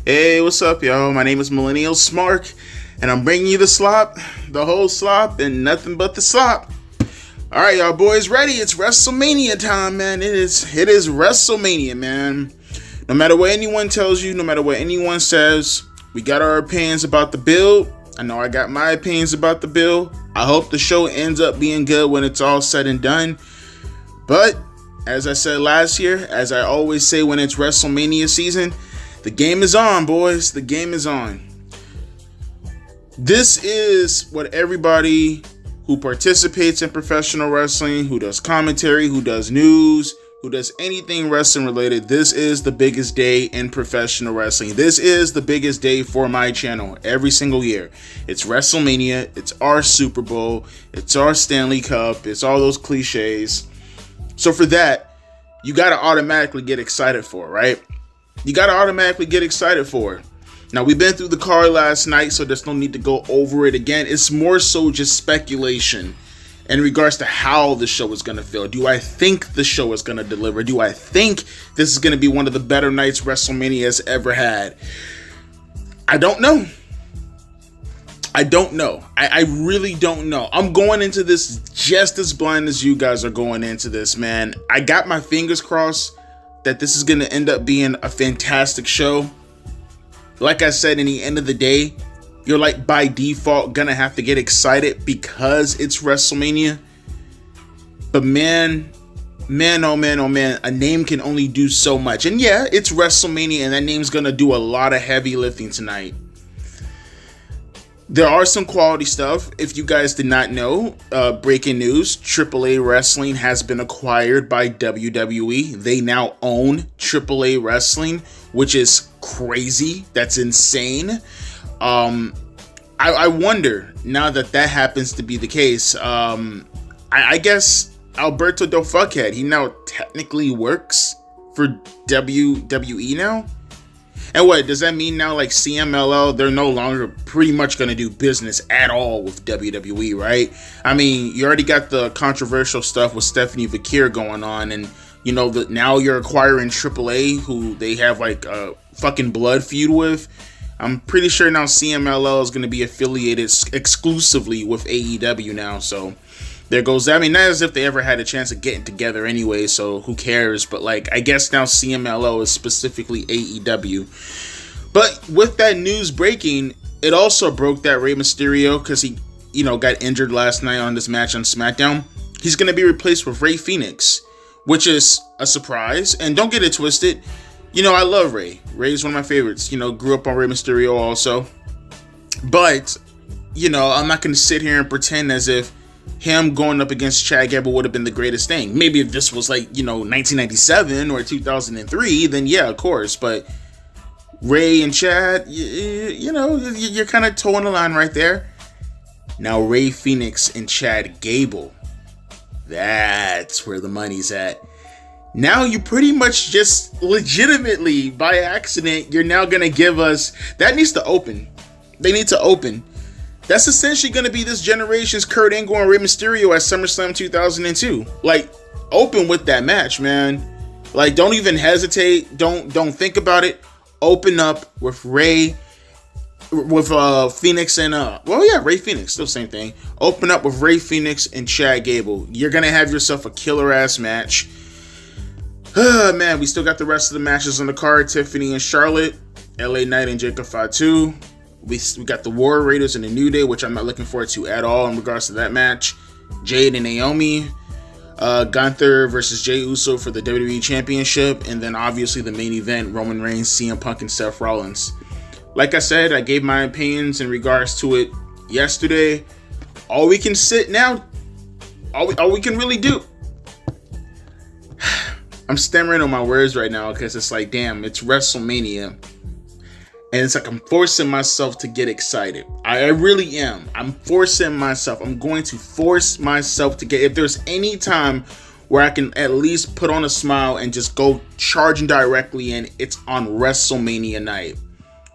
Hey, what's up, y'all? My name is Millennial Smark, and I'm bringing you the slop, the whole slop, and nothing but the slop. All right, y'all boys, ready? It's Wrestlemania time, man. It is Wrestlemania, man. No matter what anyone tells you, no matter what anyone says, we got our opinions about the build. I know I got my opinions about the build. I hope the show ends up being good when it's all said and done. But as I said last year, as I always say when it's Wrestlemania season, the game is on, boys. The game is on. This is what everybody who participates in professional wrestling, who does commentary, who does news, who does anything wrestling related, this is the biggest day in professional wrestling. This is the biggest day for my channel every single year. It's WrestleMania. It's our Super Bowl. It's our Stanley Cup. It's all those cliches. So for that, you got to automatically get excited for, right? You got to automatically get excited for. Now, we've been through the card last night, so there's no need to go over it again. It's more so just speculation in regards to how the show is going to feel. Do I think the show is going to deliver? Do I think this is going to be one of the better nights WrestleMania has ever had? I don't know. I really don't know. I'm going into this just as blind as you guys are going into this, man. I got my fingers crossed that this is going to end up being a fantastic show. Like I said, in the end of the day, you're like by default going to have to get excited because it's WrestleMania. But man, oh man, a name can only do so much. And yeah, it's WrestleMania and that name's going to do a lot of heavy lifting tonight. There are some quality stuff. If you guys did not know, breaking news, AAA Wrestling has been acquired by WWE. They now own AAA Wrestling, which is crazy. That's insane. I wonder, now that happens to be the case, I guess Alberto Del Fuckhead, he now technically works for WWE now? And what, does that mean now, like CMLL, they're no longer pretty much going to do business at all with WWE, right? I mean, you already got the controversial stuff with Stephanie Vakir going on, and, you know, now you're acquiring AAA, who they have, like, a fucking blood feud with. I'm pretty sure now CMLL is going to be affiliated exclusively with AEW now, so there goes that. I mean, not as if they ever had a chance of getting together anyway, so who cares? But, like, I guess now CMLL is specifically AEW. But with that news breaking, it also broke that Rey Mysterio, because he, you know, got injured last night on this match on SmackDown. He's going to be replaced with Rey Fenix, which is a surprise. And don't get it twisted. You know, I love Rey. Rey's one of my favorites. You know, grew up on Rey Mysterio also. But, you know, I'm not going to sit here and pretend as if him going up against Chad Gable would have been the greatest thing. Maybe if this was like, you know, 1997 or 2003, then yeah, of course. But Rey and Chad, you know, you're kind of towing the line right there. Now Rey Fenix and Chad Gable, that's where the money's at. Now you pretty much just legitimately, by accident, you're now going to give us, that needs to open. They need to open. That's essentially going to be this generation's Kurt Angle and Rey Mysterio at SummerSlam 2002. Like, open with that match, man. Like, don't even hesitate. Don't think about it. Open up with Rey, with Phoenix and Rey Phoenix, still same thing. Open up with Rey Phoenix and Chad Gable. You're going to have yourself a killer ass match. Man, we still got the rest of the matches on the card. Tiffany and Charlotte, LA Knight and Jacob Fatu. We got the War Raiders and the New Day, which I'm not looking forward to at all in regards to that match. Jade and Naomi. Gunther versus Jey Uso for the WWE Championship. And then obviously the main event, Roman Reigns, CM Punk, and Seth Rollins. Like I said, I gave my opinions in regards to it yesterday. All we can sit now, all we can really do. I'm stammering on my words right now because it's like, damn, it's WrestleMania. And it's like I'm forcing myself to get excited. I really am. I'm forcing myself. I'm going to force myself to get... If there's any time where I can at least put on a smile and just go charging directly in, it's on WrestleMania night.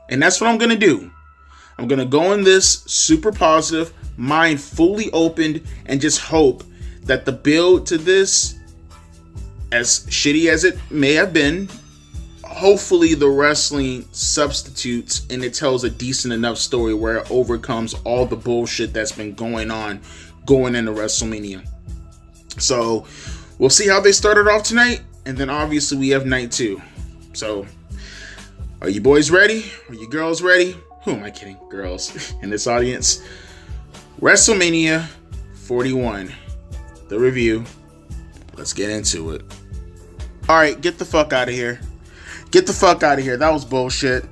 And that's what I'm going to do. I'm going to go in this super positive, mind fully opened, and just hope that the build to this, as shitty as it may have been, hopefully the wrestling substitutes and it tells a decent enough story where it overcomes all the bullshit that's been going into WrestleMania. So we'll see how they started off tonight, and then obviously we have night 2. So are you boys ready? Are you girls ready? Who am I kidding? Girls in this audience. WrestleMania 41. The review. Let's get into it. Alright, get the fuck out of here. Get the fuck out of here. That was bullshit.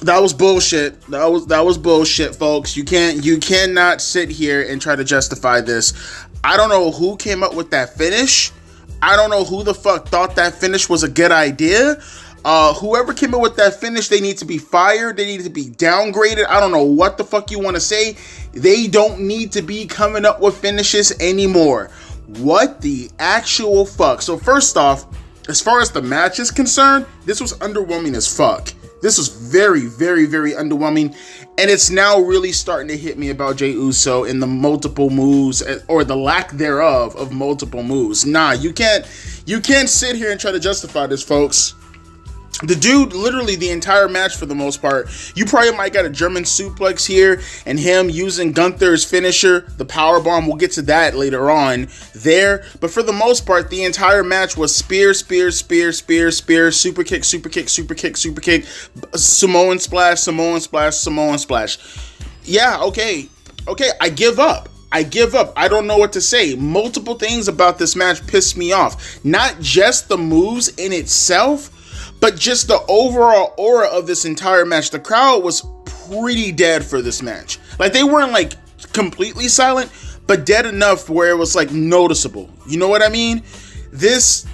That was bullshit. That was bullshit, folks. You cannot sit here and try to justify this. I don't know who came up with that finish. I don't know who the fuck thought that finish was a good idea. Whoever came up with that finish, they need to be fired. They need to be downgraded. I don't know what the fuck you want to say. They don't need to be coming up with finishes anymore. What the actual fuck? So first off, as far as the match is concerned, this was underwhelming as fuck. This was very, very, very underwhelming. And it's now really starting to hit me about Jey Uso and the multiple moves, or the lack thereof of multiple moves. Nah, you can't sit here and try to justify this, folks. The dude, literally the entire match for the most part, you probably might got a German suplex here and him using Gunther's finisher, the powerbomb. We'll get to that later on there. But for the most part, the entire match was spear, spear, spear, spear, spear, super kick, super kick, super kick, super kick, Samoan splash, Samoan splash, Samoan splash. Yeah, okay, I give up. I don't know what to say. Multiple things about this match pissed me off. Not just the moves in itself, but just the overall aura of this entire match. The crowd was pretty dead for this match. Like, they weren't like completely silent, but dead enough where it was like noticeable. You know what I mean? This,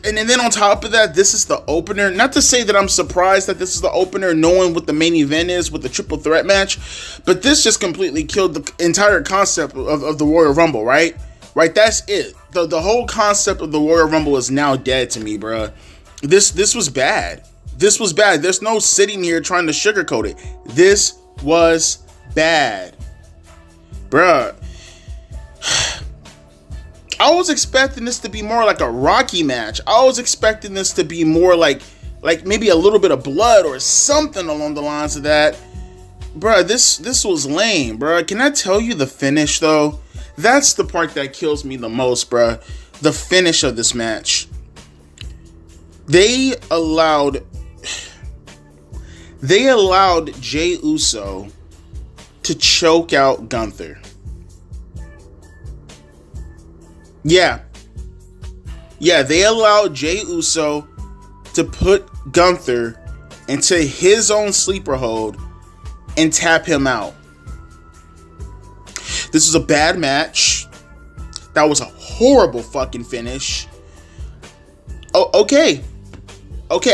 and then on top of that, this is the opener. Not to say that I'm surprised that this is the opener, knowing what the main event is with the triple threat match, but this just completely killed the entire concept of the Royal Rumble, right? Right, that's it. The whole concept of the Royal Rumble is now dead to me, bruh. This was bad. This was bad. There's no sitting here trying to sugarcoat it. This was bad. Bruh. I was expecting this to be more like a Rocky match. I was expecting this to be more like maybe a little bit of blood or something along the lines of that. Bruh, this was lame, bruh. Can I tell you the finish, though? That's the part that kills me the most, bruh. The finish of this match. They allowed Jey Uso to choke out Gunther. Yeah, they allowed Jey Uso to put Gunther into his own sleeper hold and tap him out. This is a bad match. That was a horrible fucking finish. Oh, okay,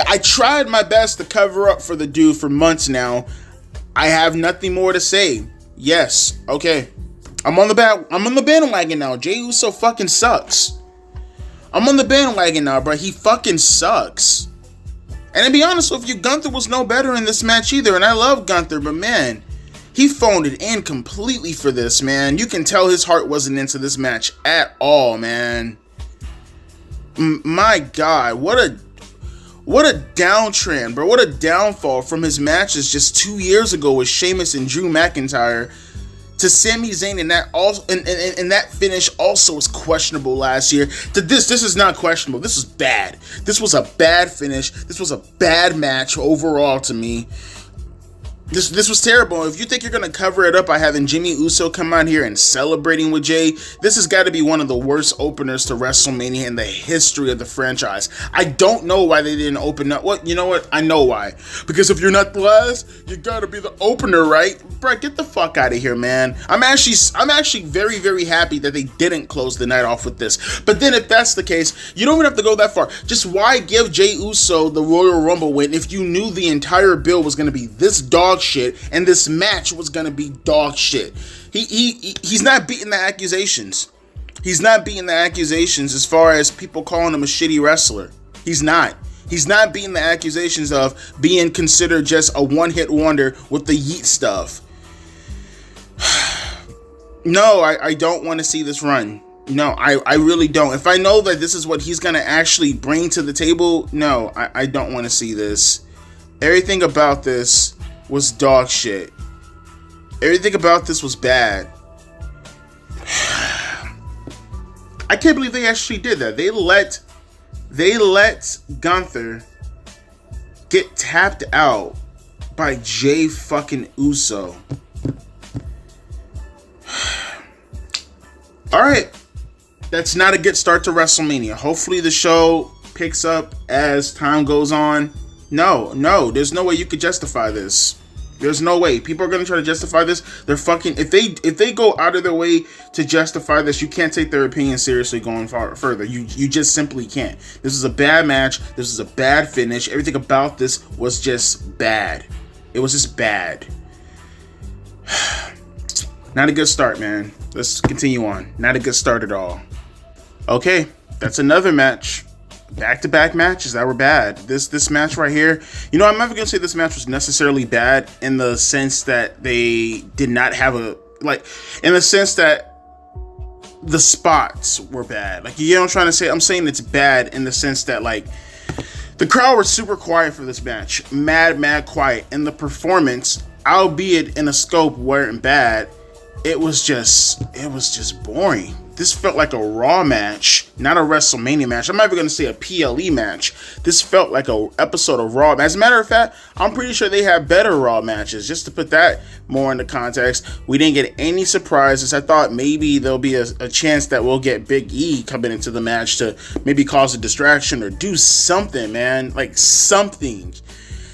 I tried my best to cover up for the dude for months now. I have nothing more to say. Yes, okay. I'm on the bandwagon now. Jey Uso fucking sucks. I'm on the bandwagon now, bro. He fucking sucks. And to be honest with you, Gunther was no better in this match either. And I love Gunther, but man, he phoned it in completely for this, man. You can tell his heart wasn't into this match at all, man. My God, what a downtrend, bro. What a downfall from his matches just 2 years ago with Sheamus and Drew McIntyre to Sami Zayn, and that also and that finish also was questionable last year. To this is not questionable. This is bad. This was a bad finish. This was a bad match overall to me. This was terrible. If you think you're going to cover it up by having Jimmy Uso come out here and celebrating with Jay, this has got to be one of the worst openers to WrestleMania in the history of the franchise. I don't know why they didn't open up. What? You know what? I know why. Because if you're not the last, you got to be the opener, right? Bro, get the fuck out of here, man. I'm actually very, very happy that they didn't close the night off with this. But then if that's the case, you don't even have to go that far. Just why give Jey Uso the Royal Rumble win if you knew the entire bill was going to be this dog shit and this match was gonna be dog shit? He's not beating the accusations. He's not beating the accusations as far as people calling him a shitty wrestler. He's not beating the accusations of being considered just a one-hit wonder with the yeet stuff. No, I don't want to see this run. No, I really don't. If I know that this is what he's going to actually bring to the table, no, I don't want to see this. Everything about this was dog shit. Everything about this was bad. I can't believe they actually did that. They let Gunther get tapped out by Jey fucking Uso. Alright. That's not a good start to WrestleMania. Hopefully the show picks up as time goes on. No, there's no way you could justify this. There's no way. People are going to try to justify this. They're fucking... If they go out of their way to justify this, you can't take their opinion seriously going further. You just simply can't. This is a bad match. This is a bad finish. Everything about this was just bad. It was just bad. Not a good start, man. Let's continue on. Not a good start at all. Okay, that's another match. Back-to-back matches that were bad. This match right here, I'm never gonna say this match was necessarily bad in the sense that they did not have in the sense that the spots were bad. Like, you know what I'm trying to say? I'm saying it's bad in the sense that, like, the crowd was super quiet for this match. Mad quiet. And the performance, albeit in a scope weren't bad, it was just boring. This felt like a Raw match, not a WrestleMania match. I'm not even going to say a PLE match. This felt like an episode of Raw. As a matter of fact, I'm pretty sure they had better Raw matches. Just to put that more into context, we didn't get any surprises. I thought maybe there'll be a chance that we'll get Big E coming into the match to maybe cause a distraction or do something, man. Like something.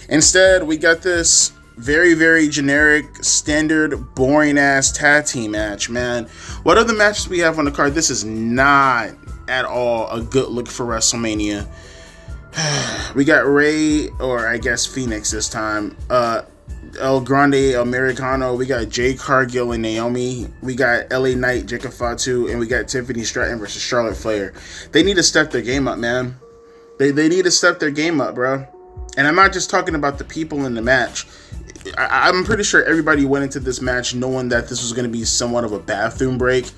Instead, we got this very, very generic, standard, boring-ass tag team match, man. What other matches we have on the card? This is not at all a good look for WrestleMania. We got Ray, or I guess Fenix this time. El Grande, Americano. We got Jade, Cargill, and Naomi. We got LA Knight, Jacob Fatu, and we got Tiffany, Stratton versus Charlotte Flair. They need to step their game up, man. They need to step their game up, bro. And I'm not just talking about the people in the match. I'm pretty sure everybody went into this match knowing that this was going to be somewhat of a bathroom break.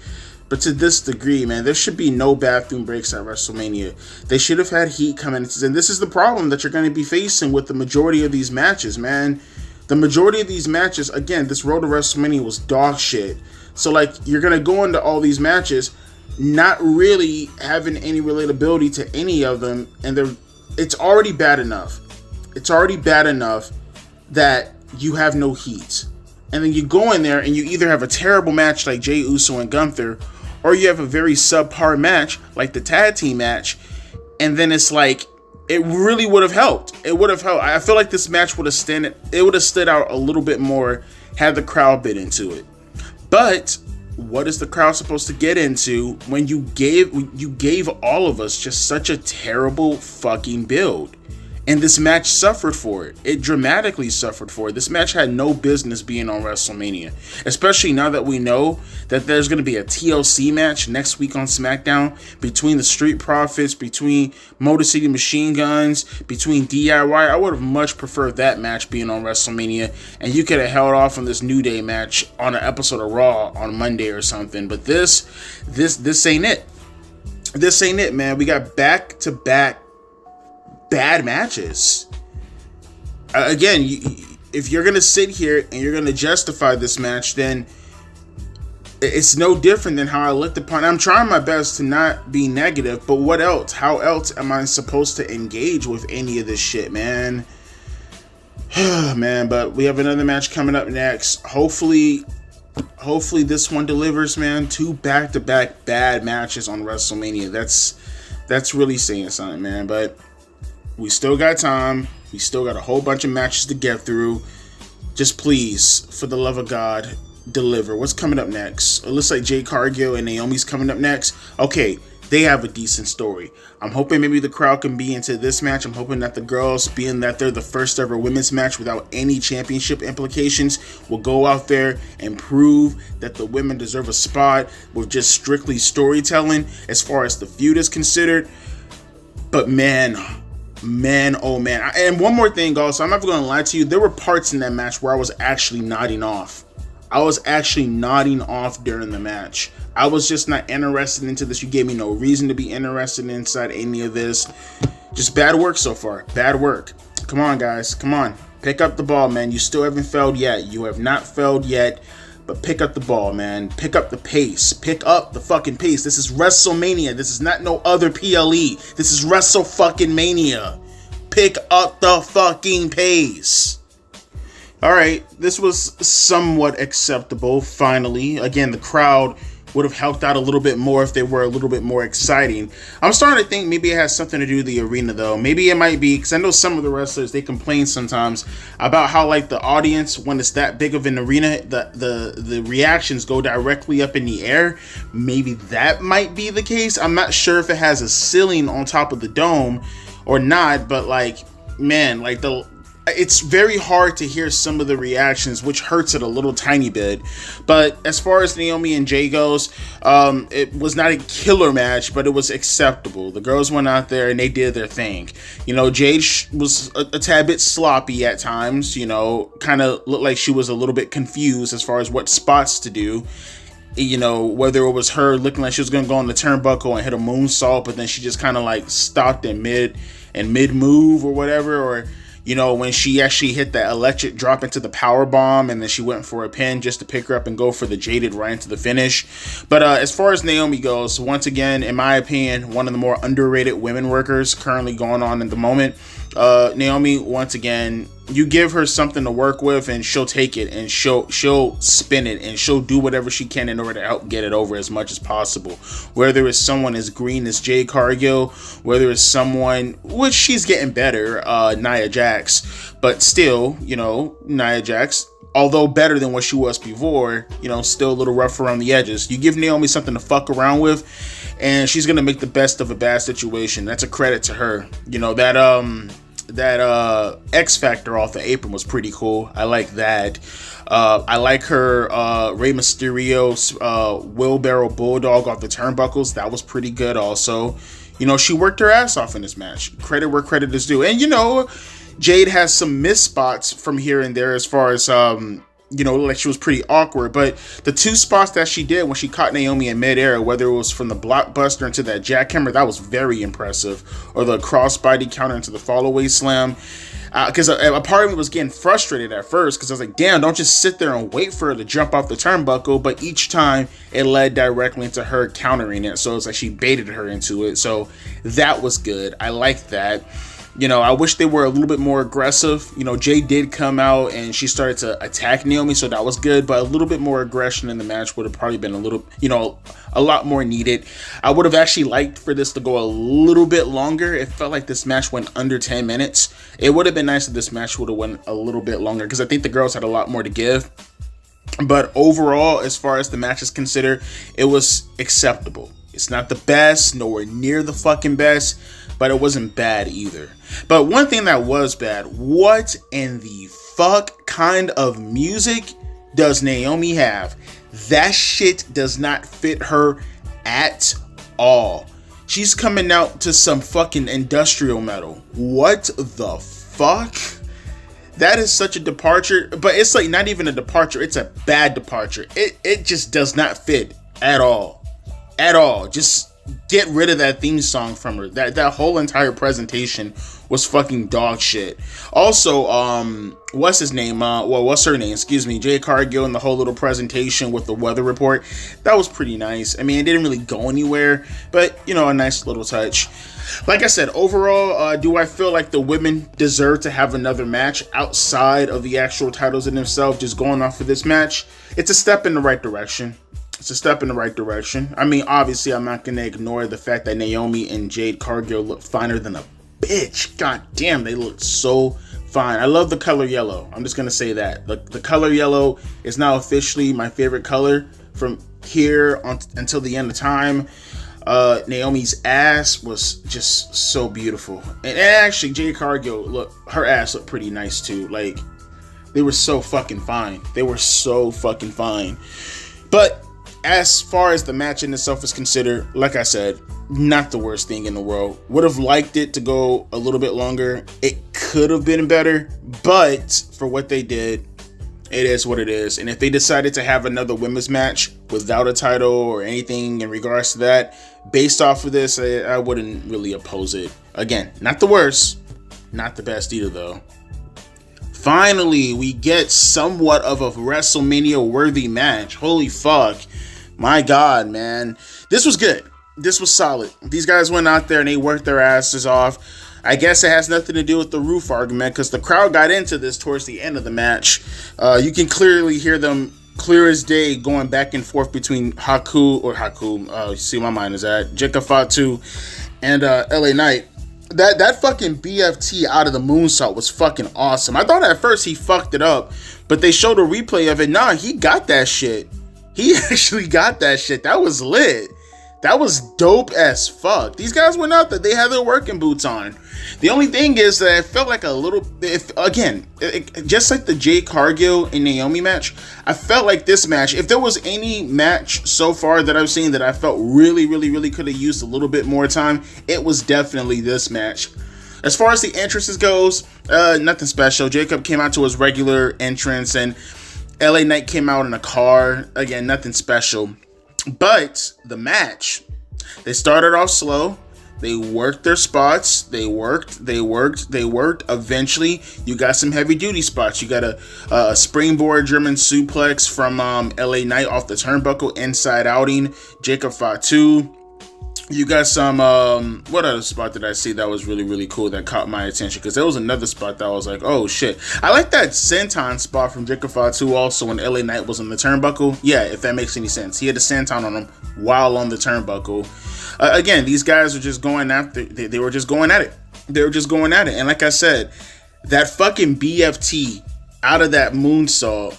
But to this degree, man, there should be no bathroom breaks at WrestleMania. They should have had heat coming in. And this is the problem that you're going to be facing with the majority of these matches, man. The majority of these matches, again, this road to WrestleMania was dog shit. So, like, you're going to go into all these matches not really having any relatability to any of them. And it's already bad enough. It's already bad enough that you have no heat. And then you go in there and you either have a terrible match like Jey Uso and Gunther, or you have a very subpar match like the tag team match. And then it's like, it really would have helped. It would have helped. I feel like this match would have stood out a little bit more had the crowd been into it. But what is the crowd supposed to get into when you gave all of us just such a terrible fucking build? And this match suffered for it. It dramatically suffered for it. This match had no business being on WrestleMania. Especially now that we know that there's going to be a TLC match next week on SmackDown between the Street Profits, between Motor City Machine Guns, between DIY. I would have much preferred that match being on WrestleMania. And you could have held off on this New Day match on an episode of Raw on Monday or something. But this ain't it. This ain't it, man. We got back-to-back bad matches. Again, if you're gonna sit here and you're gonna justify this match, then it's no different than how I looked upon it. I'm trying my best to not be negative, but what else? How else am I supposed to engage with any of this shit, man? Man, but we have another match coming up next. Hopefully this one delivers, man. 2 back-to-back bad matches on WrestleMania. That's really saying something, man. But we still got time. We still got a whole bunch of matches to get through. Just please, for the love of God, deliver. What's coming up next? It looks like Jade Cargill and Naomi's coming up next. Okay, they have a decent story. I'm hoping maybe the crowd can be into this match. I'm hoping that the girls, being that they're the first ever women's match without any championship implications, will go out there and prove that the women deserve a spot with just strictly storytelling as far as the feud is considered. But man, oh man. And one more thing also, I'm not going to lie to you, there were parts in that match where I was actually nodding off. I was actually nodding off during the match. I was just not interested into this. You gave me no reason to be interested inside any of this. Just bad work so far. Bad work. Come on, guys. Come on. Pick up the ball, man. You still haven't failed yet. You have not failed yet. But pick up the ball, man. Pick up the pace. Pick up the fucking pace. This is Wrestlemania. This is not no other PLE. This is Wrestle-fucking-mania. Pick up the fucking pace. Alright, this was somewhat acceptable, finally. Again, the crowd would have helped out a little bit more if they were a little bit more exciting. I'm starting to think maybe it has something to do with the arena, though. Maybe it might be, because I know some of the wrestlers, they complain sometimes about how, like, the audience, when it's that big of an arena, the reactions go directly up in the air. Maybe that might be the case. I'm not sure if it has a ceiling on top of the dome or not, but, like, man, like, it's very hard to hear some of the reactions, which hurts it a little tiny bit. But as far as Naomi and Jay goes, it was not a killer match, but it was acceptable. The girls went out there and they did their thing. You know, Jade was a tad bit sloppy at times, you know, kind of looked like she was a little bit confused as far as what spots to do. You know, whether it was her looking like she was going to go on the turnbuckle and hit a moonsault, but then she just kind of like stopped in mid move or whatever, or you know, when she actually hit that electric drop into the power bomb and then she went for a pin just to pick her up and go for the Jaded right into the finish. But as far as Naomi goes, once again, in my opinion, one of the more underrated women workers currently going on at the moment. Naomi, once again, you give her something to work with and she'll take it and she'll spin it and she'll do whatever she can in order to help get it over as much as possible. Whether it's someone as green as Jade Cargill, whether it's someone, which she's getting better, Nia Jax, but still, you know, Nia Jax, although better than what she was before, you know, still a little rough around the edges. You give Naomi something to fuck around with and she's gonna make the best of a bad situation. That's a credit to her. You know, that X Factor off the apron was pretty cool. I like that. I like her Rey Mysterio's wheelbarrow bulldog off the turnbuckles. That was pretty good also. You know, she worked her ass off in this match. Credit where credit is due. And you know, Jade has some missed spots from here and there as far as you know, like she was pretty awkward, but the two spots that she did when she caught Naomi in midair, whether it was from the blockbuster into that jackhammer, that was very impressive, or the crossbody counter into the fallaway slam. Because a part of me was getting frustrated at first, because I was like, damn, don't just sit there and wait for her to jump off the turnbuckle. But each time it led directly into her countering it, so it's like she baited her into it. So that was good. I liked that. You know, I wish they were a little bit more aggressive. You know, Jay did come out and she started to attack Naomi, so that was good. But a little bit more aggression in the match would have probably been a little, you know, a lot more needed. I would have actually liked for this to go a little bit longer. It felt like this match went under 10 minutes. It would have been nice if this match would have went a little bit longer, because I think the girls had a lot more to give. But overall, as far as the match is considered, it was acceptable. It's not the best, nowhere near the fucking best, but it wasn't bad either. But one thing that was bad, what in the fuck kind of music does Naomi have? That shit does not fit her at all. She's coming out to some fucking industrial metal. What the fuck? That is such a departure, but it's like not even a departure, it's a bad departure. It just does not fit at all. At all. Just get rid of that theme song from her. That whole entire presentation was fucking dog shit. Also, what's his name? What's her name? Excuse me. Jade Cargill and the whole little presentation with the weather report. That was pretty nice. I mean, it didn't really go anywhere, but you know, a nice little touch. Like I said, overall, do I feel like the women deserve to have another match outside of the actual titles in themselves? Just going off of this match, it's a step in the right direction. It's a step in the right direction. I mean, obviously, I'm not going to ignore the fact that Naomi and Jade Cargill look finer than a bitch. God damn, they look so fine. I love the color yellow. I'm just going to say that. The color yellow is now officially my favorite color from here on until the end of time. Naomi's ass was just so beautiful. And actually, Jade Cargill, look, her ass looked pretty nice too. Like, they were so fucking fine. They were so fucking fine. But as far as the match in itself is considered, like I said, not the worst thing in the world. Would have liked it to go a little bit longer. It could have been better, but for what they did, It is what it is. And if they decided to have another women's match without a title or anything in regards to that, based off of this, I wouldn't really oppose it. Again, not the worst, not the best either, though. Finally, we get somewhat of a WrestleMania worthy match. Holy fuck. My God, man. This was good. This was solid. These guys went out there and they worked their asses off. I guess it has nothing to do with the roof argument because the crowd got into this towards the end of the match. You can clearly hear them clear as day going back and forth between you see where my mind is at, Fatu and LA Knight. That fucking BFT out of the moonsault was fucking awesome. I thought at first he fucked it up, but they showed a replay of it. Nah, he got that shit. He actually got that shit. That was lit. That was dope as fuck. These guys went out there. They had their working boots on. The only thing is that it felt like a little... just like the Jade Cargill and Naomi match, I felt like this match, if there was any match so far that I've seen that I felt really, really, really could have used a little bit more time, it was definitely this match. As far as the entrances goes, nothing special. Jacob came out to his regular entrance, and LA Knight came out in a car. Again, nothing special. But the match, they started off slow. They worked their spots. They worked. Eventually, you got some heavy duty spots. You got a springboard German suplex from LA Knight off the turnbuckle, inside outing, Jacob Fatu. You got some, what other spot did I see that was really, really cool that caught my attention? Because there was another spot that I was like, oh shit. I like that senton spot from Jacob Fatu also when LA Knight was on the turnbuckle. Yeah, if that makes any sense. He had a senton on him while on the turnbuckle. Again, these guys were just going after, they were just going at it. And like I said, that fucking BFT out of that moonsault,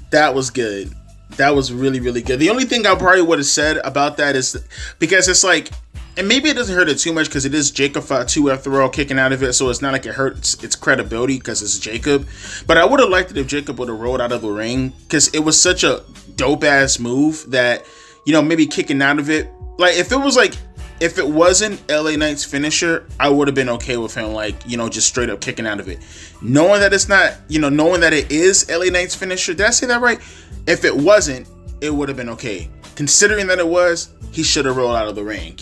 that was good. That was really, really good. The only thing I probably would have said about that is because it's like, and maybe it doesn't hurt it too much because it is Jacob Fatu after all kicking out of it, so it's not like it hurts its credibility because it's Jacob. But I would have liked it if Jacob would have rolled out of the ring because it was such a dope ass move that, you know, maybe kicking out of it. Like if it wasn't LA Knight's finisher, I would have been okay with him, like, you know, just straight up kicking out of it. Knowing that it's not, you know, knowing that it is LA Knight's finisher, did I say that right? If it wasn't, it would have been okay. Considering that it was, he should have rolled out of the ring.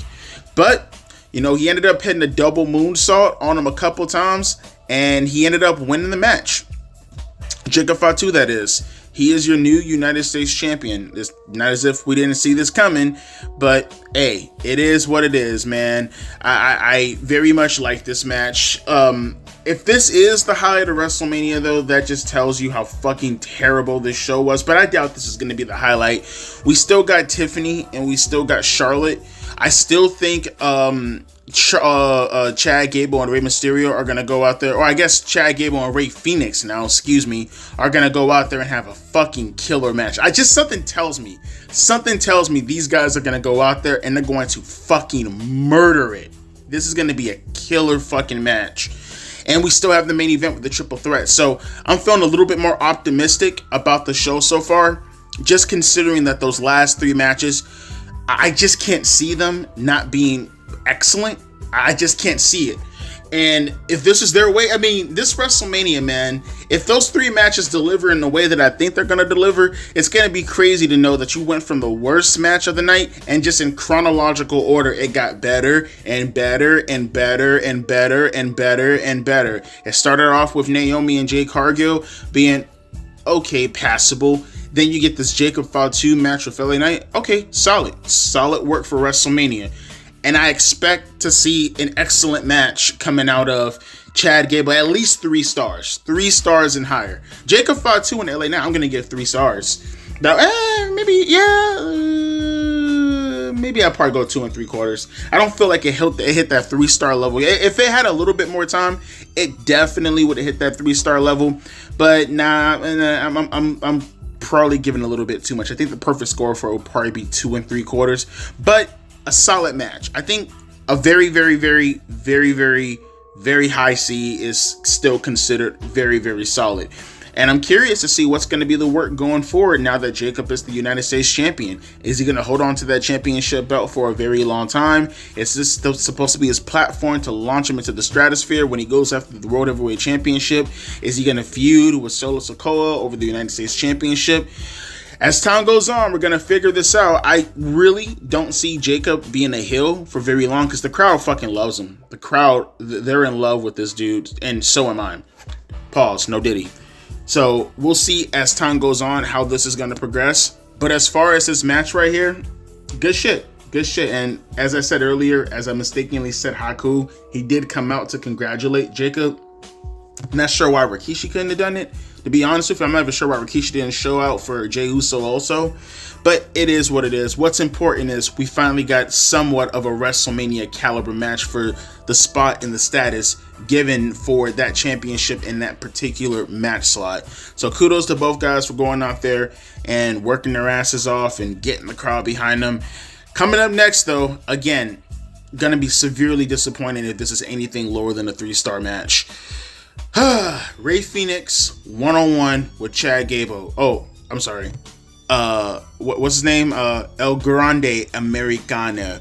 But, you know, he ended up hitting a double moonsault on him a couple times, and he ended up winning the match. Jacob Fatu, that is. He is your new United States champion. It's not as if we didn't see this coming, but hey, it is what it is, man. I very much like this match. If this is the highlight of WrestleMania, though, that just tells you how fucking terrible this show was. But I doubt this is going to be the highlight. We still got Tiffany and we still got Charlotte. I still think Chad Gable and Rey Mysterio are going to go out there, or I guess Chad Gable and Rey Fenix now, are going to go out there and have a fucking killer match. Something tells me these guys are going to go out there and they're going to fucking murder it. This is going to be a killer fucking match. And we still have the main event with the triple threat. So I'm feeling a little bit more optimistic about the show so far, just considering that those last three matches, I just can't see them not being excellent. I just can't see it. And if this is their way, I mean, this WrestleMania, man, if those three matches deliver in the way that I think they're going to deliver, it's going to be crazy to know that you went from the worst match of the night and just in chronological order, it got better and better and better and better and better and better. It started off with Naomi and Jade Cargill being okay, passable. Then you get this Jacob Fatu match with LA Knight. Okay, solid work for WrestleMania. And I expect to see an excellent match coming out of Chad Gable, at least 3 stars. 3 stars and higher. Jacob Fatu and LA Knight, I'm going to give 3 stars. Now, maybe I'll probably go 2 3/4. I don't feel like it hit that 3-star level. If it had a little bit more time, it definitely would have hit that 3-star level. But nah, I'm probably giving a little bit too much. I think the perfect score for it would probably be 2 3/4. But a solid match. I think a very, very, very, very, very, very high C is still considered very, very solid. And I'm curious to see what's going to be the work going forward now that Jacob is the United States champion. Is he going to hold on to that championship belt for a very long time? Is this still supposed to be his platform to launch him into the stratosphere when he goes after the World Heavyweight Championship? Is he going to feud with Solo Sikoa over the United States Championship? As time goes on, we're going to figure this out. I really don't see Jacob being a heel for very long because the crowd fucking loves him. The crowd, they're in love with this dude, and so am I. Pause, no diddy. So we'll see as time goes on how this is going to progress. But as far as this match right here, good shit. Good shit. And as I said earlier, as I mistakenly said Haku, he did come out to congratulate Jacob. Not sure why Rikishi couldn't have done it. To be honest with you, I'm not even sure why Rikishi didn't show out for Jey Uso also. But it is what it is. What's important is we finally got somewhat of a WrestleMania caliber match for the spot and the status given for that championship in that particular match slot. So kudos to both guys for going out there and working their asses off and getting the crowd behind them. Coming up next, though, again, gonna be severely disappointed if this is anything lower than a 3-star match. Rey Fenix one-on-one with Chad Gable. Oh, I'm sorry. What's his name? El Grande Americano.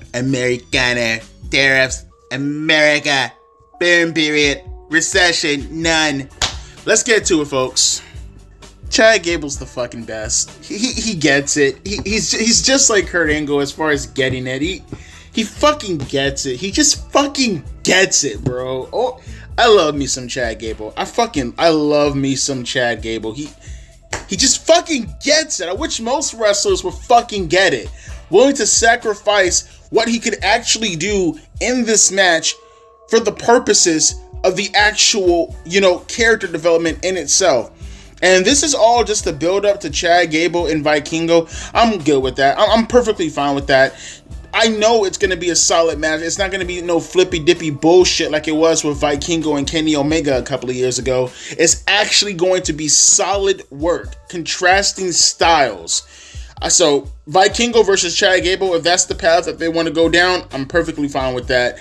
Tariffs. America. Boom period. Recession. None. Let's get to it, folks. Chad Gable's the fucking best. He gets it. He's just like Kurt Angle as far as getting it. He fucking gets it. He just fucking gets it, bro. Oh, I love me some Chad Gable. I love me some Chad Gable. He just fucking gets it. I wish most wrestlers would fucking get it. Willing to sacrifice what he could actually do in this match for the purposes of the actual, character development in itself. And this is all just to build up to Chad Gable and Vikingo. I'm good with that. I'm perfectly fine with that. I know it's going to be a solid match. It's not going to be no flippy-dippy bullshit like it was with Vikingo and Kenny Omega a couple of years ago. It's actually going to be solid work, contrasting styles. So, Vikingo versus Chad Gable, if that's the path that they want to go down, I'm perfectly fine with that.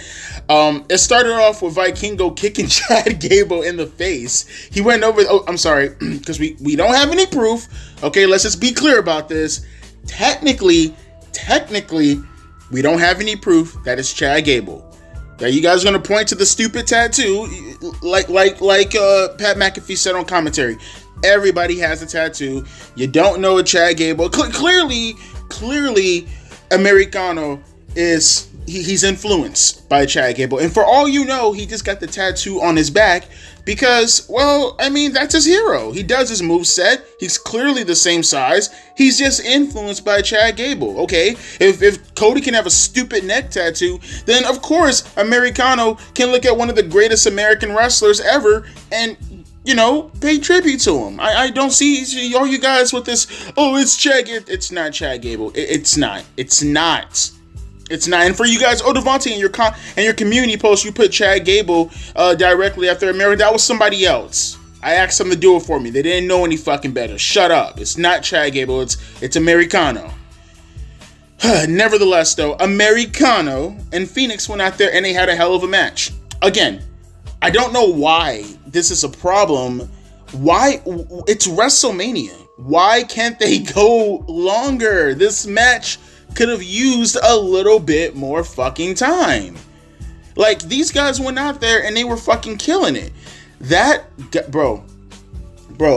It started off with Vikingo kicking Chad Gable in the face. He went over... Oh, I'm sorry, because we don't have any proof. Okay, let's just be clear about this. Technically, we don't have any proof that it's Chad Gable. Now you guys are gonna point to the stupid tattoo, like Pat McAfee said on commentary. Everybody has a tattoo. You don't know a Chad Gable. Clearly, Americano is he's influenced by Chad Gable, and for all you know, he just got the tattoo on his back because, well, I mean, that's his hero. He does his moveset. He's clearly the same size. He's just influenced by Chad Gable. Okay, if Cody can have a stupid neck tattoo, then of course Americano can look at one of the greatest American wrestlers ever and, pay tribute to him. I don't see all you guys with this, oh, it's Chad. It's not Chad Gable. It's not. And for you guys, Devontae, in your community post, you put Chad Gable directly after America. That was somebody else. I asked them to do it for me. They didn't know any fucking better. Shut up. It's not Chad Gable. It's Americano. Nevertheless, though, Americano and Fenix went out there and they had a hell of a match. Again, I don't know why this is a problem. Why? It's WrestleMania. Why can't they go longer? This match could have used a little bit more fucking time. Like, these guys went out there and they were fucking killing it. Bro,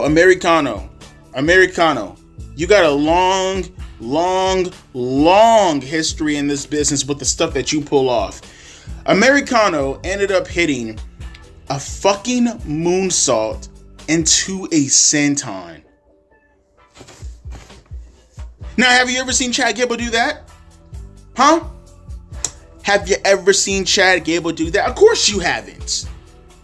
Americano, you got a long history in this business with the stuff that you pull off. Americano ended up hitting a fucking moonsault into a senton. Now, have you ever seen Chad Gable do that? Huh? Have you ever seen Chad Gable do that? Of course you haven't.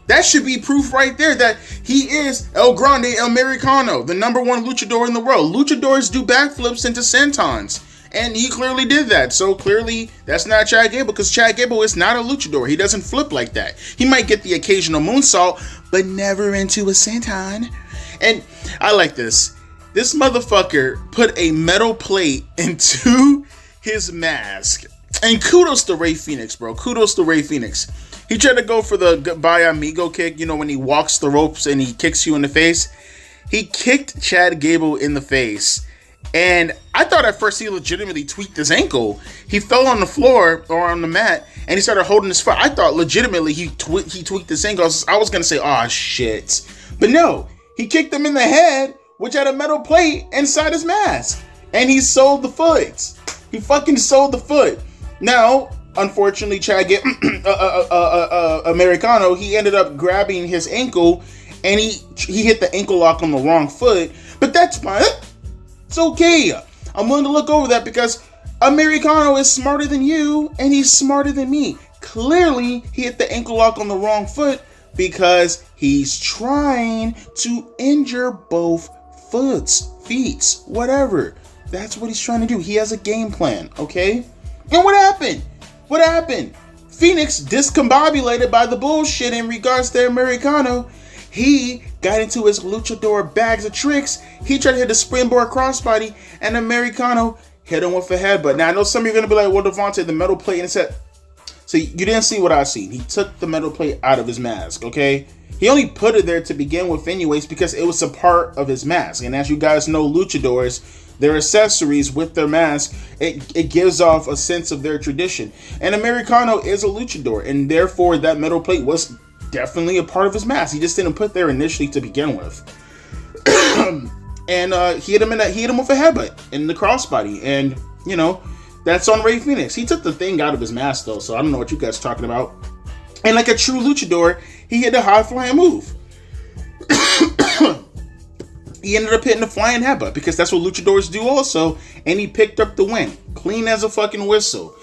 That should be proof right there that he is El Grande Americano, the number one luchador in the world. Luchadors do backflips into sentons, and he clearly did that. So clearly, that's not Chad Gable, because Chad Gable is not a luchador. He doesn't flip like that. He might get the occasional moonsault, but never into a senton. And I like this. This motherfucker put a metal plate into his mask. And kudos to Rey Fenix, bro. Kudos to Rey Fenix. He tried to go for the goodbye amigo kick, when he walks the ropes and he kicks you in the face. He kicked Chad Gable in the face. And I thought at first he legitimately tweaked his ankle. He fell on the floor or on the mat and he started holding his foot. I thought legitimately he tweaked his ankle. I was going to say, oh shit. But no, he kicked him in the head, which had a metal plate inside his mask. And he sold the foot. He fucking sold the foot. Now, unfortunately, Chad Gable, Americano, he ended up grabbing his ankle and he hit the ankle lock on the wrong foot. But that's fine. It's okay. I'm willing to look over that because Americano is smarter than you and he's smarter than me. Clearly, he hit the ankle lock on the wrong foot because he's trying to injure both feet, whatever. That's what he's trying to do. He has a game plan, okay? And what happened? What happened? Fenix, discombobulated by the bullshit in regards to Americano, he got into his luchador bags of tricks. He tried to hit a springboard crossbody, and Americano hit him with a headbutt. Now, I know some of you are going to be like, well, Devontae, the metal plate in his head. So you didn't see what I seen. He took the metal plate out of his mask, okay? He only put it there to begin with anyways because it was a part of his mask. And as you guys know, luchadors, their accessories with their mask, it gives off a sense of their tradition. And Americano is a luchador, and therefore that metal plate was definitely a part of his mask. He just didn't put there initially to begin with. And he hit him with a headbutt in the crossbody. And, you know, that's on Rey Fenix. He took the thing out of his mask, though, so I don't know what you guys are talking about. And like a true luchador, he hit a high-flying move. He ended up hitting a flying headbutt because that's what luchadors do also. And he picked up the win. Clean as a fucking whistle.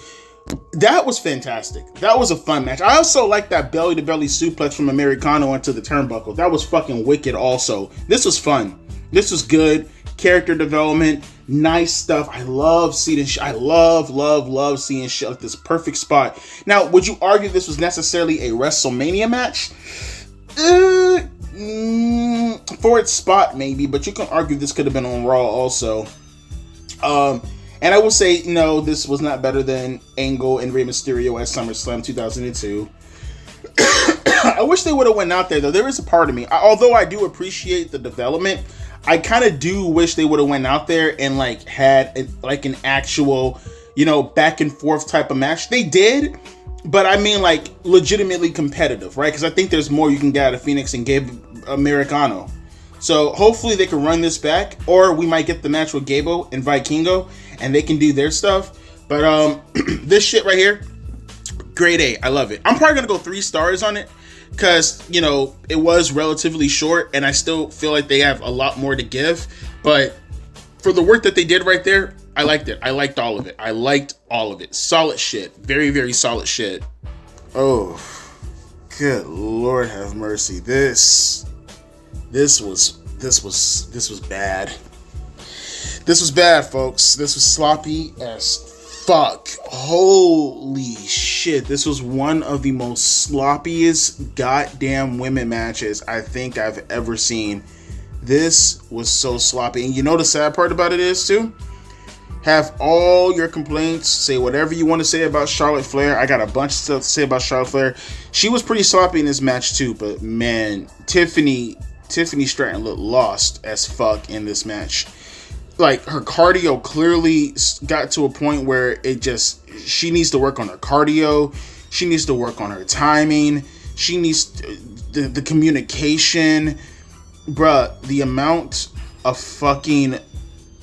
That was fantastic. That was a fun match. I also like that belly-to-belly suplex from Americano into the turnbuckle. That was fucking wicked also. This was fun. This was good. Character development. Nice stuff. I love seeing shit. I love seeing shit like this perfect spot. Now, would you argue this was necessarily a WrestleMania match? For its spot, maybe. But you can argue this could have been on Raw also. And I will say, no, this was not better than Angle and Rey Mysterio at SummerSlam 2002. I wish they would have went out there, though. There is a part of me, although I do appreciate the development, I kind of do wish they would have went out there and like had an actual, you know, back and forth type of match. They did, but I mean like legitimately competitive, right? Because I think there's more you can get out of Fenix and Gabe Americano. So hopefully they can run this back, or we might get the match with Gabo and Vikingo, and they can do their stuff. But this shit right here, grade A. I love it. I'm probably gonna go 3 stars on it because, you know, it was relatively short, and I still feel like they have a lot more to give. But for the work that they did right there, I liked it. I liked all of it. Solid shit. Very, very solid shit. Oh, good Lord have mercy. This was bad. This was bad, folks. This was sloppy as fuck. Holy shit. This was one of the most sloppiest goddamn women matches I think I've ever seen. This was so sloppy. And you know the sad part about it is, too? Have all your complaints, say whatever you want to say about Charlotte Flair. I got a bunch of stuff to say about Charlotte Flair. She was pretty sloppy in this match, too. But, man, Tiffany Stratton looked lost as fuck in this match. Like, her cardio clearly got to a point where she needs to work on her cardio. She needs to work on her timing. She needs the communication. Bruh, the amount of fucking,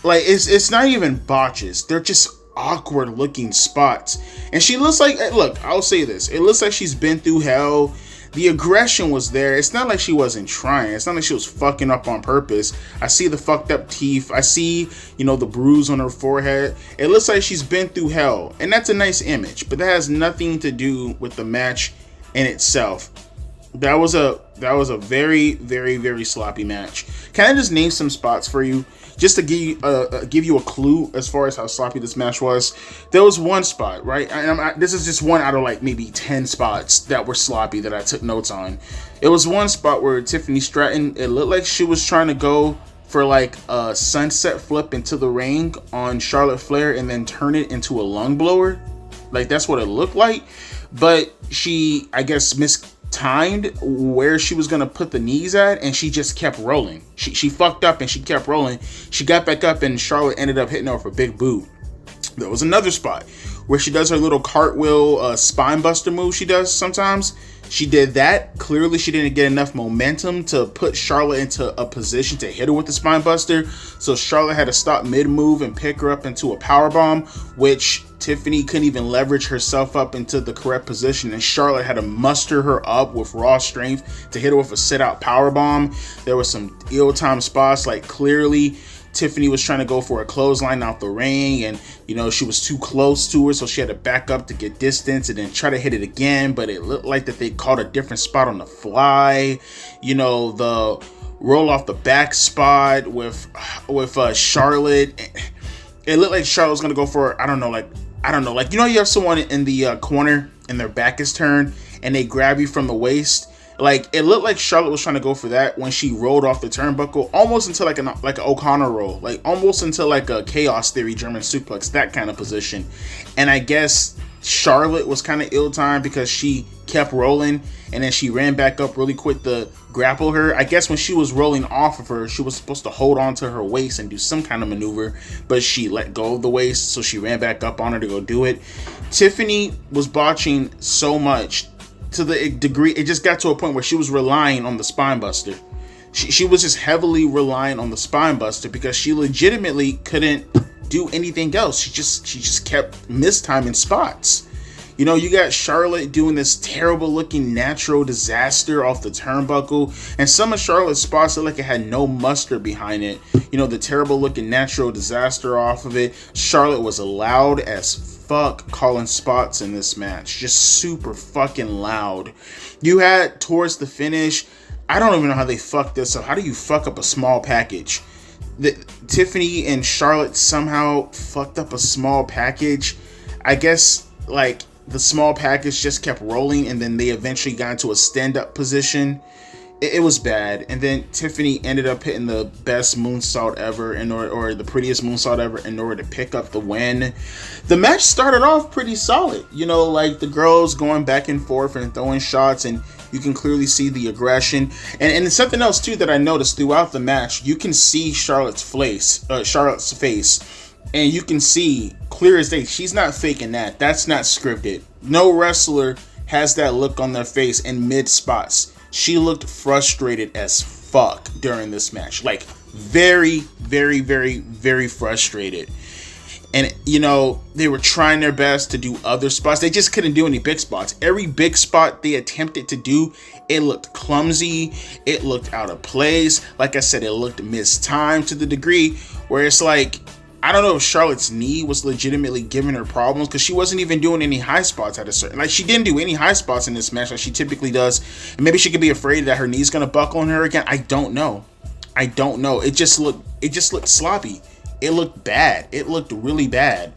like, it's not even botches. They're just awkward looking spots. And she looks like, look, I'll say this. It looks like she's been through hell. The aggression was there. It's not like she wasn't trying. It's not like she was fucking up on purpose. I see the fucked up teeth. I see, you know, the bruise on her forehead. It looks like she's been through hell. And that's a nice image. But that has nothing to do with the match in itself. That was a very, very, very sloppy match. Can I just name some spots for you? Just to give you a clue as far as how sloppy this match was. There was one spot, right? This is just one out of like maybe 10 spots that were sloppy that I took notes on. It was one spot where Tiffany Stratton, it looked like she was trying to go for like a sunset flip into the ring on Charlotte Flair and then turn it into a lung blower. Like, that's what it looked like. But she, I guess, timed where she was gonna put the knees at, and she just kept rolling. She fucked up and she kept rolling. She got back up and Charlotte ended up hitting her with a big boot. There was another spot where she does her little cartwheel spine buster move she does sometimes. She did that. Clearly she didn't get enough momentum to put Charlotte into a position to hit her with the spine buster, so Charlotte had to stop mid move and pick her up into a power bomb, which Tiffany couldn't even leverage herself up into the correct position, and Charlotte had to muster her up with raw strength to hit her with a sit out power bomb. There was some ill-timed spots, like clearly Tiffany was trying to go for a clothesline out the ring, and she was too close to her, so she had to back up to get distance and then try to hit it again, but it looked like that they caught a different spot on the fly. The roll off the back spot with Charlotte, it looked like Charlotte was gonna go for, I don't know, you have someone in the corner and their back is turned and they grab you from the waist. Like, it looked like Charlotte was trying to go for that when she rolled off the turnbuckle, almost into like an O'Connor roll, like almost into like a Chaos Theory German suplex, that kind of position. And I guess Charlotte was kind of ill-timed because she kept rolling and then she ran back up really quick to grapple her. I guess when she was rolling off of her, she was supposed to hold on to her waist and do some kind of maneuver, but she let go of the waist, so she ran back up on her to go do it. Tiffany was botching so much to the degree it just got to a point where she was relying on the spine buster. She was just heavily relying on the spine buster because she legitimately couldn't do anything else. She just kept mistiming spots. You got Charlotte doing this terrible looking natural disaster off the turnbuckle, and some of Charlotte's spots looked like it had no mustard behind it. The terrible looking natural disaster off of it. Charlotte was loud as fuck calling spots in this match, just super fucking loud. You had towards the finish, I don't even know how they fucked this up. How do you fuck up a small package? Tiffany and Charlotte somehow fucked up a small package. I guess like the small package just kept rolling, and then they eventually got into a stand-up position. It was bad, and then Tiffany ended up hitting the best moonsault ever, or the prettiest moonsault ever, in order to pick up the win. The match started off pretty solid, like the girls going back and forth and throwing shots, and you can clearly see the aggression. And something else too that I noticed throughout the match, you can see Charlotte's face, and you can see clear as day she's not faking that. That's not scripted. No wrestler has that look on their face in mid spots. She looked frustrated as fuck during this match. Like, very, very, very, very frustrated. And, they were trying their best to do other spots. They just couldn't do any big spots. Every big spot they attempted to do, it looked clumsy. It looked out of place. Like I said, it looked mistimed to the degree where it's like, I don't know if Charlotte's knee was legitimately giving her problems, because she wasn't even doing any high spots at a certain, like she didn't do any high spots in this match like she typically does. And maybe she could be afraid that her knee's gonna buckle on her again. I don't know. It just looked sloppy. It looked bad. It looked really bad.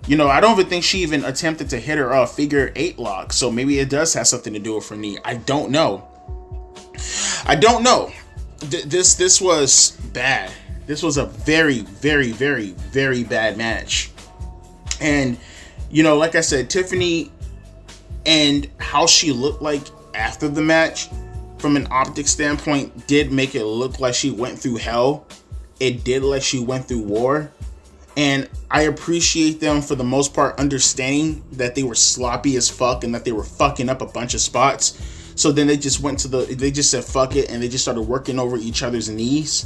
I don't even think she even attempted to hit her figure 8 lock. So maybe it does have something to do with her knee. I don't know. This was bad. This was a very, very, very, very bad match. And, like I said, Tiffany and how she looked like after the match, from an optic standpoint, did make it look like she went through hell. It did like she went through war. And I appreciate them for the most part understanding that they were sloppy as fuck and that they were fucking up a bunch of spots. So then they just they just said fuck it, and they just started working over each other's knees.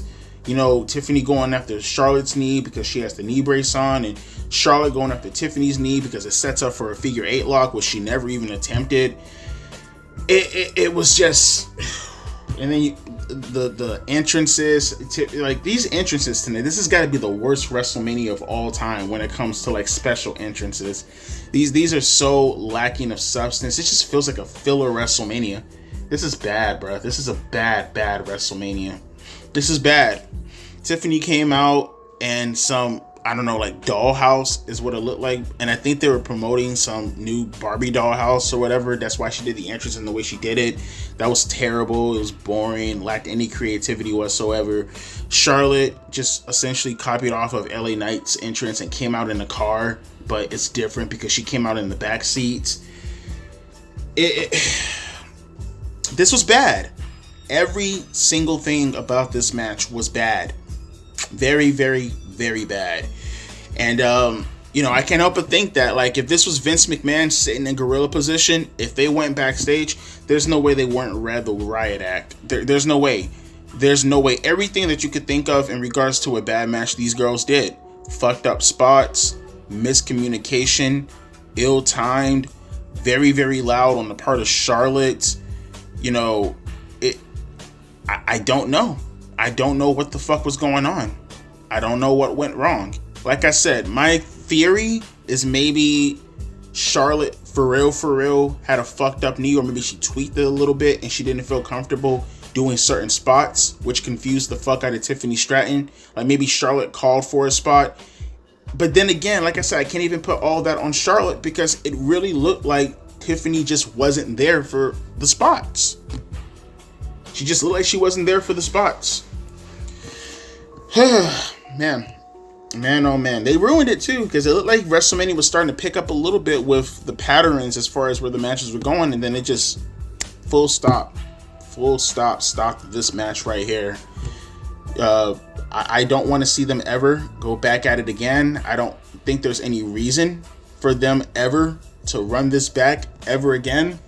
Tiffany going after Charlotte's knee because she has the knee brace on, and Charlotte going after Tiffany's knee because it sets up for a figure 8 lock, which she never even attempted. It was just, and then the entrances, like these entrances tonight, this has got to be the worst WrestleMania of all time when it comes to like special entrances. These are so lacking of substance. It just feels like a filler WrestleMania. This is bad, bro. This is a bad WrestleMania. This is bad. Tiffany came out and some, I don't know, like dollhouse is what it looked like. And I think they were promoting some new Barbie dollhouse or whatever. That's why she did the entrance and the way she did it. That was terrible. It was boring, lacked any creativity whatsoever. Charlotte just essentially copied off of LA Knight's entrance and came out in a car, but it's different because she came out in the back seats. this was bad. Every single thing about this match was bad. Very, very, very bad. And, I can't help but think that, like, if this was Vince McMahon sitting in gorilla position, if they went backstage, there's no way they weren't read the riot act. There's no way. There's no way. Everything that you could think of in regards to a bad match, these girls did. Fucked up spots, miscommunication, ill-timed, very, very loud on the part of Charlotte. I don't know. I don't know what the fuck was going on. I don't know what went wrong. Like I said, my theory is maybe Charlotte for real had a fucked up knee, or maybe she tweaked it a little bit and she didn't feel comfortable doing certain spots, which confused the fuck out of Tiffany Stratton. Like maybe Charlotte called for a spot. But then again, like I said, I can't even put all that on Charlotte because it really looked like Tiffany just wasn't there for the spots. She just looked like she wasn't there for the spots. Man, oh man. They ruined it too, because it looked like WrestleMania was starting to pick up a little bit with the patterns as far as where the matches were going, and then it just stopped this match right here. I don't want to see them ever go back at it again. I don't think there's any reason for them ever to run this back ever again.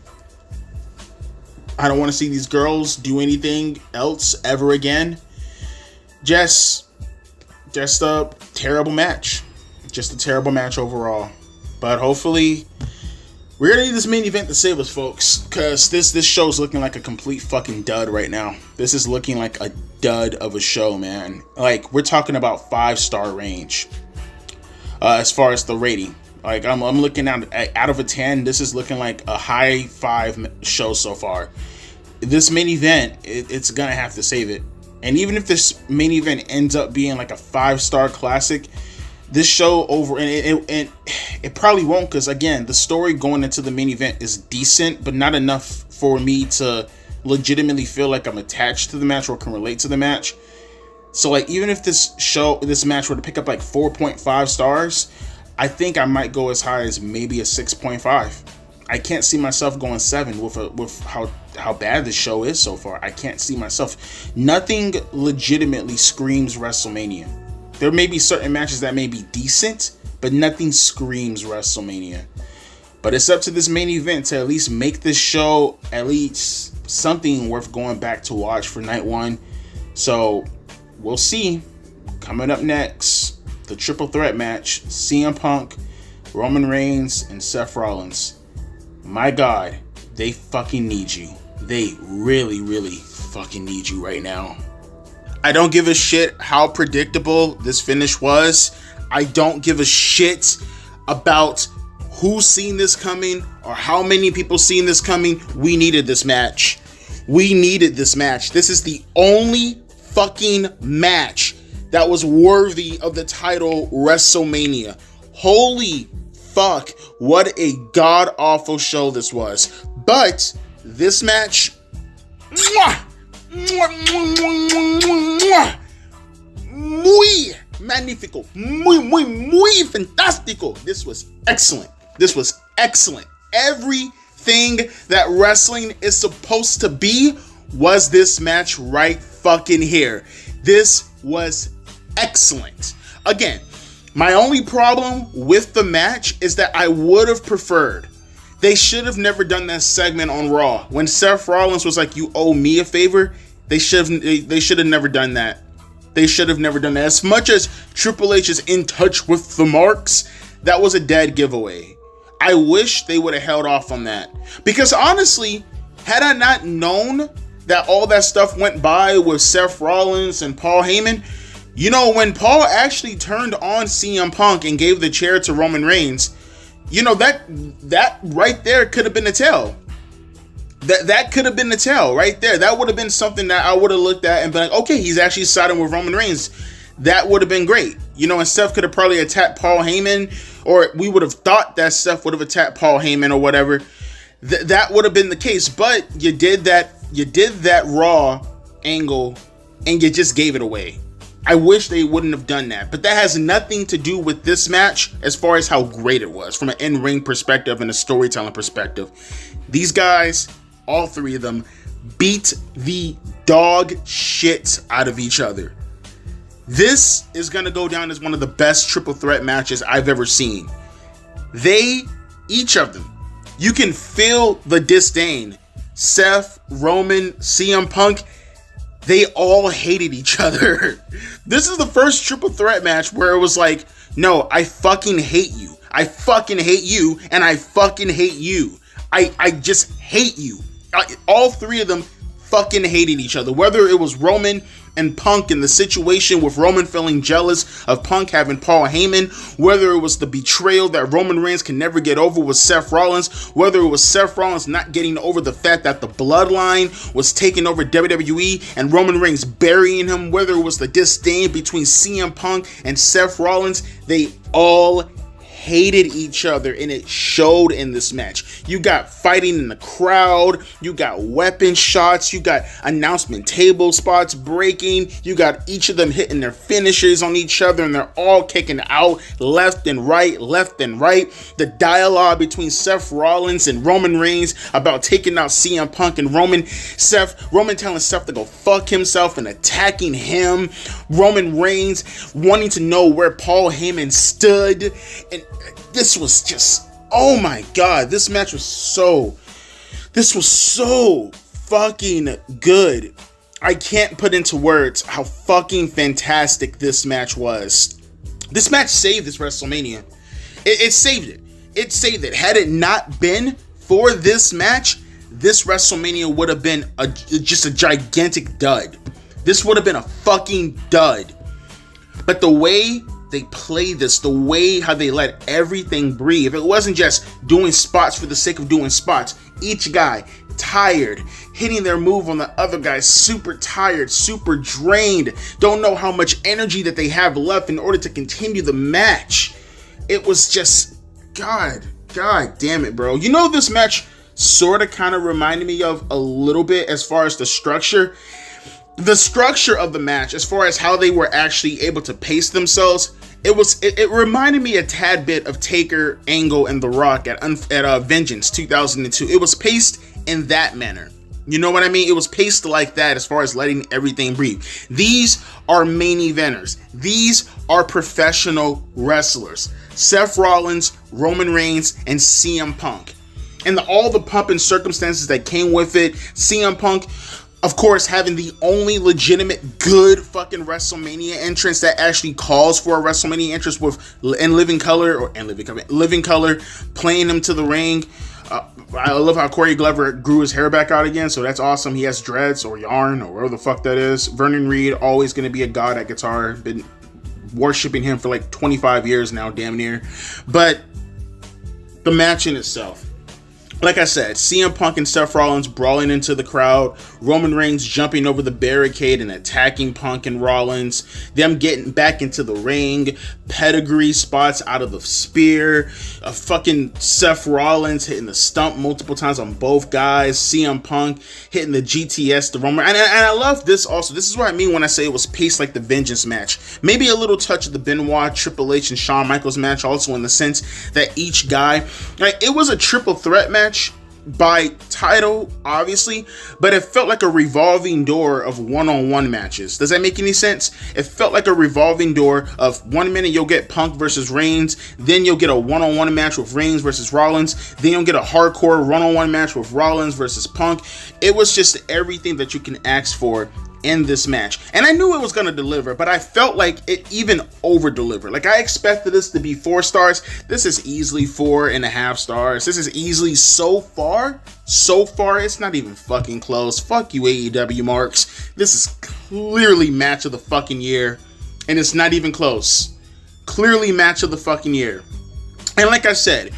I don't want to see these girls do anything else ever again. Just a terrible match. Just a terrible match overall. But hopefully, we're gonna need this main event to save us, folks, because this show's looking like a complete fucking dud right now. This is looking like a dud of a show, man. Like, we're talking about 5-star range as far as the rating. Like, I'm looking out of a 10. This is looking like a high 5 show so far. This main event, it's gonna have to save it. And even if this main event ends up being like a 5-star classic, this show and it probably won't, because again, the story going into the main event is decent, but not enough for me to legitimately feel like I'm attached to the match or can relate to the match. So like, even if this match were to pick up like 4.5 stars, I think I might go as high as maybe a 6.5. I can't see myself going 7 with how bad this show is so far. I can't see myself. Nothing legitimately screams WrestleMania. There may be certain matches that may be decent, but nothing screams WrestleMania. But it's up to this main event to at least make this show at least something worth going back to watch for night 1. So we'll see. Coming up next, the triple threat match: CM Punk, Roman Reigns, and Seth Rollins. My God, they fucking need you. They really, really fucking need you right now. I don't give a shit how predictable this finish was. I don't give a shit about who's seen this coming or how many people seen this coming. We needed this match. We needed this match. This is the only fucking match that was worthy of the title WrestleMania. Holy fuck, what a god-awful show this was. But this match, muy magnifico, muy fantástico. This was excellent. This was excellent. Everything that wrestling is supposed to be was this match right fucking here. This was excellent. Again, my only problem with the match is that I would have preferred, they should have never done that segment on Raw when Seth Rollins was like, "You owe me a favor." They should have never done that. They should have never done that. As much as Triple H is in touch with the marks, that was a dead giveaway. I wish they would have held off on that, because honestly, had I not known that all that stuff went by with Seth Rollins and Paul Heyman, when Paul actually turned on CM Punk and gave the chair to Roman Reigns, that right there could have been the tell. That could have been the tell right there. That would have been something that I would have looked at and been like, okay, he's actually siding with Roman Reigns. That would have been great. And Seth could have probably attacked Paul Heyman, or we would have thought that Seth would have attacked Paul Heyman or whatever. That would have been the case. But you did that Raw angle and you just gave it away. I wish they wouldn't have done that, but that has nothing to do with this match as far as how great it was from an in-ring perspective and a storytelling perspective. These guys, all 3 of them, beat the dog shit out of each other. This is going to go down as one of the best triple threat matches I've ever seen. Each of them, you can feel the disdain. Seth, Roman, CM Punk, they all hated each other. This is the first triple threat match where it was like, no, I fucking hate you. I fucking hate you, and I fucking hate you. I just hate you. All three of them fucking hated each other. Whether it was Roman and Punk in the situation with Roman feeling jealous of Punk having Paul Heyman, whether it was the betrayal that Roman Reigns can never get over with Seth Rollins, whether it was Seth Rollins not getting over the fact that the bloodline was taking over WWE and Roman Reigns burying him, whether it was the disdain between CM Punk and Seth Rollins, they all hated each other, and it showed in this match. You got fighting in the crowd, you got weapon shots, you got announcement table spots breaking, you got each of them hitting their finishers on each other, and they're all kicking out left and right. The dialogue between Seth Rollins and Roman Reigns about taking out CM Punk and Roman telling Seth to go fuck himself and attacking him, Roman Reigns wanting to know where Paul Heyman stood, and this was just, oh my god, this was so fucking good. I can't put into words how fucking fantastic this match was. This match saved this WrestleMania. It saved it. It saved it. Had it not been for this match, this WrestleMania would have been just a gigantic dud. This would have been a fucking dud. But the way they play this, the way how they let everything breathe, if it wasn't just doing spots for the sake of doing spots, each guy tired, hitting their move on the other guy, super tired, super drained, don't know how much energy that they have left in order to continue the match. It was just, god damn it, bro. You know, this match sort of kind of reminded me of a little bit as far as the structure of the match, as far as how they were actually able to pace themselves. It reminded me a tad bit of Taker, Angle, and The Rock at Vengeance 2002. It was paced in that manner. You know what I mean? It was paced like that as far as letting everything breathe. These are main eventers. These are professional wrestlers. Seth Rollins, Roman Reigns, and CM Punk. And all the pomp and circumstances that came with it. CM Punk, of course, having the only legitimate good fucking WrestleMania entrance that actually calls for a WrestleMania entrance with Living Color playing him to the ring. I love how Corey Glover grew his hair back out again, so that's awesome. He has dreads or yarn or whatever the fuck that is. Vernon Reid, always going to be a god at guitar. Been worshipping him for like 25 years now, damn near. But the match in itself, like I said, CM Punk and Seth Rollins brawling into the crowd, Roman Reigns jumping over the barricade and attacking Punk and Rollins, them getting back into the ring, pedigree spots out of the spear, fucking Seth Rollins hitting the stump multiple times on both guys, CM Punk hitting the GTS, the Roman, and I love this also. This is what I mean when I say it was paced like the Vengeance match. Maybe a little touch of the Benoit, Triple H, and Shawn Michaels match also, in the sense that each guy, like, it was a triple threat match by title, obviously, but it felt like a revolving door of one-on-one matches. Does that make any sense? It felt like a revolving door of 1 minute you'll get Punk versus Reigns, then you'll get a one-on-one match with Reigns versus Rollins, then you'll get a hardcore one-on-one match with Rollins versus Punk. It was just everything that you can ask for in this match, and I knew it was going to deliver, but I felt like it even over-delivered. Like, I expected this to be 4 stars. This is easily 4.5 stars. This is easily so far, it's not even fucking close. Fuck you, AEW marks. This is clearly match of the fucking year, and it's not even close. Clearly match of the fucking year. And like I said,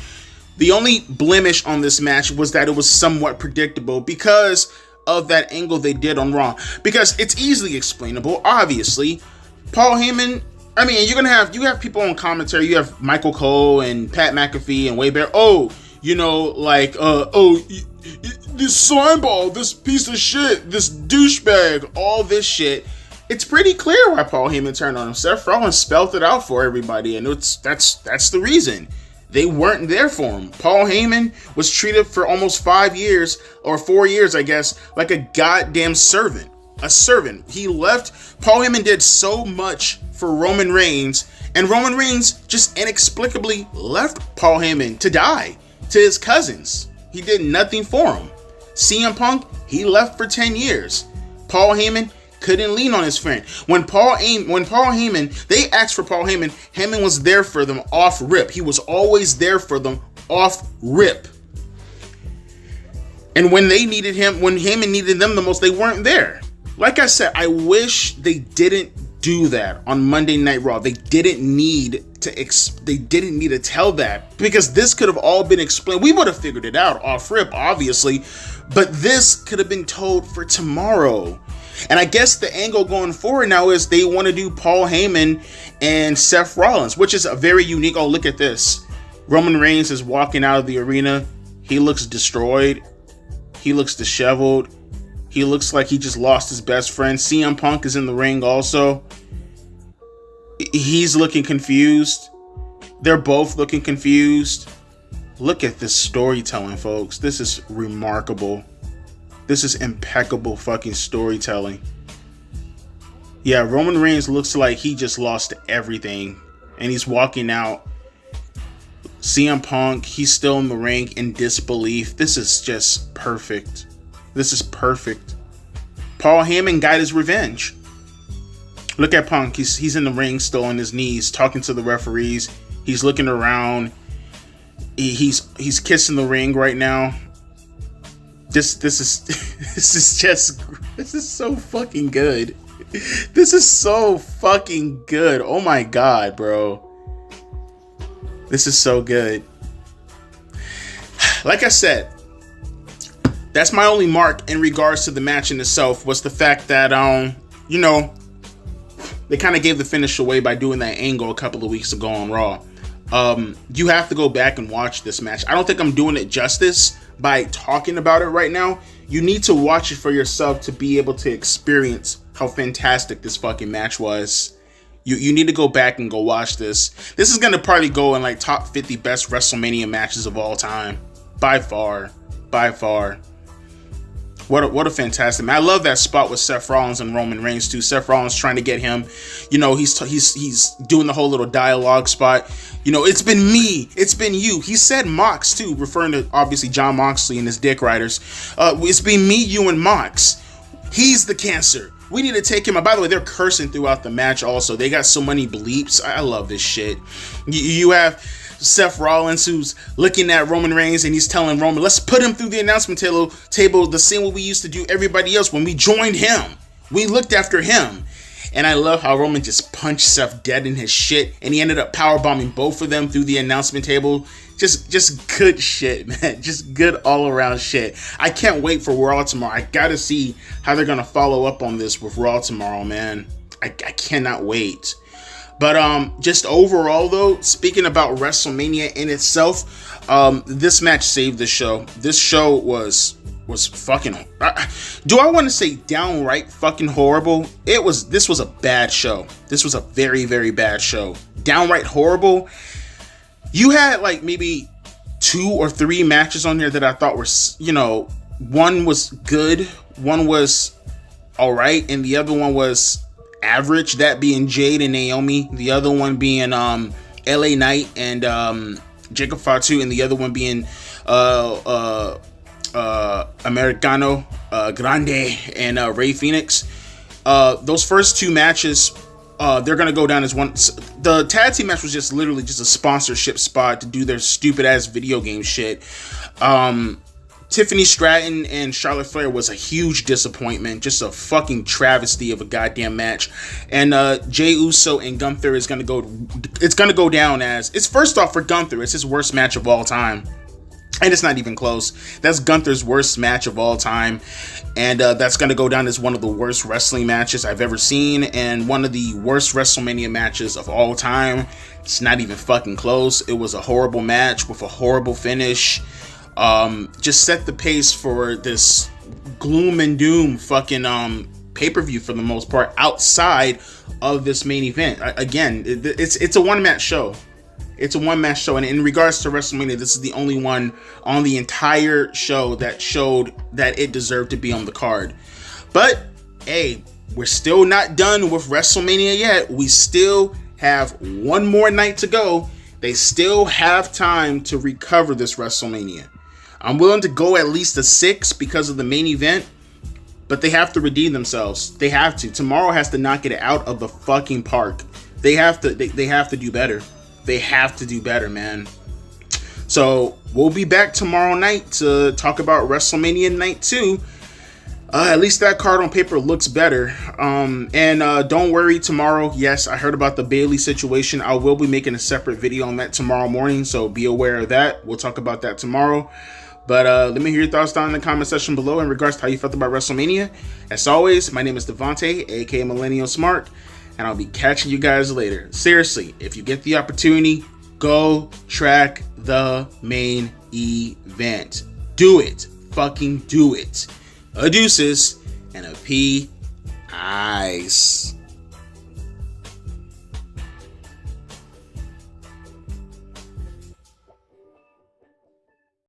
the only blemish on this match was that it was somewhat predictable because of that angle they did on Raw, because it's easily explainable. Obviously, Paul Heyman, I mean, you have people on commentary. You have Michael Cole and Pat McAfee and Wade Barrett. This slimeball, this piece of shit, this douchebag, all this shit. It's pretty clear why Paul Heyman turned on him. Seth Rollins spelled it out for everybody, and that's the reason. They weren't there for him. Paul Heyman was treated for almost 5 years, or 4 years, I guess, like a goddamn servant. A servant. He left. Paul Heyman did so much for Roman Reigns, and Roman Reigns just inexplicably left Paul Heyman to die to his cousins. He did nothing for him. CM Punk, he left for 10 years. Paul Heyman couldn't lean on his friend. When Paul Heyman, they asked for Paul Heyman, Heyman was there for them off rip. He was always there for them off rip. And when they needed him, when Heyman needed them the most, they weren't there. Like I said, I wish they didn't do that on Monday Night Raw. They didn't need to tell that, because this could have all been explained. We would have figured it out off rip, obviously, but this could have been told for tomorrow. And I guess the angle going forward now is they want to do Paul Heyman and Seth Rollins, which is a very unique. Oh, look at this. Roman Reigns is walking out of the arena. He looks destroyed. He looks disheveled. He looks like he just lost his best friend. CM Punk is in the ring also. He's looking confused. They're both looking confused. Look at this storytelling, folks. This is remarkable. This is impeccable fucking storytelling. Yeah, Roman Reigns looks like he just lost everything, and he's walking out. CM Punk, he's still in the ring in disbelief. This is just perfect. This is perfect. Paul Heyman got his revenge. Look at Punk. He's in the ring still on his knees, talking to the referees. He's looking around. He's kissing the ring right now. This is so fucking good. This is so fucking good. Oh my god, bro. This is so good. Like I said, that's my only mark in regards to the match in itself, was the fact that they kind of gave the finish away by doing that angle a couple of weeks ago on Raw. You have to go back and watch this match. I don't think I'm doing it justice by talking about it right now. You need to watch it for yourself to be able to experience how fantastic this fucking match was. You need to go back and go watch this. This is going to probably go in like top 50 best WrestleMania matches of all time. By far. What a fantastic match. I love that spot with Seth Rollins and Roman Reigns too. Seth Rollins trying to get him, he's doing the whole little dialogue spot. It's been me, it's been you. He said Mox too, referring to obviously Jon Moxley and his Dick Riders. It's been me, you, and Mox. He's the cancer. We need to take him out. By the way, they're cursing throughout the match also. They got so many bleeps. I love this shit. You have Seth Rollins who's looking at Roman Reigns and he's telling Roman, let's put him through the announcement table the same way we used to do everybody else when we joined him. We looked after him. And I love how Roman just punched Seth dead in his shit, and he ended up powerbombing both of them through the announcement table. Just good shit, man. Just good all around shit. I can't wait for Raw tomorrow. I gotta see how they're gonna follow up on this with Raw tomorrow, man. I cannot wait. But just overall though, speaking about WrestleMania in itself, this match saved the show. This show was fucking, do I want to say downright fucking horrible? This was a bad show. This was a very, very bad show. Downright horrible. You had like maybe 2 or 3 matches on here that I thought were, one was good, one was alright, and the other one was average, that being Jade and Naomi, the other one being LA Knight and Jacob Fatu, and the other one being Americano, Grande, and Rey Fenix. Those first 2 matches, they're gonna go down as one. The tag team match was just literally just a sponsorship spot to do their stupid ass video game shit. Tiffany Stratton and Charlotte Flair was a huge disappointment, just a fucking travesty of a goddamn match. And Jey Uso and Gunther is gonna go. It's gonna go down as, it's first off for Gunther, it's his worst match of all time. And it's not even close. That's Gunther's worst match of all time. And that's going to go down as one of the worst wrestling matches I've ever seen. And one of the worst WrestleMania matches of all time. It's not even fucking close. It was a horrible match with a horrible finish. Just set the pace for this gloom and doom fucking pay-per-view for the most part outside of this main event. Again, it's a one-match show. It's a one-match show, and in regards to WrestleMania, this is the only one on the entire show that showed that it deserved to be on the card. But hey, we're still not done with WrestleMania yet. We still have one more night to go. They still have time to recover this WrestleMania. I'm willing to go at least a 6 because of the main event, but they have to redeem themselves. They have to. Tomorrow has to knock it out of the fucking park. They have to. They have to do better. They have to do better, man. So we'll be back tomorrow night to talk about WrestleMania Night 2. At least that card on paper looks better. And don't worry, tomorrow, yes, I heard about the Bayley situation. I will be making a separate video on that tomorrow morning, so be aware of that. We'll talk about that tomorrow. But let me hear your thoughts down in the comment section below in regards to how you felt about WrestleMania. As always, my name is Devontae, aka Millennial Smart, and I'll be catching you guys later. Seriously, if you get the opportunity, go track the main event. Do it. Fucking do it. A deuces and a P. Ice.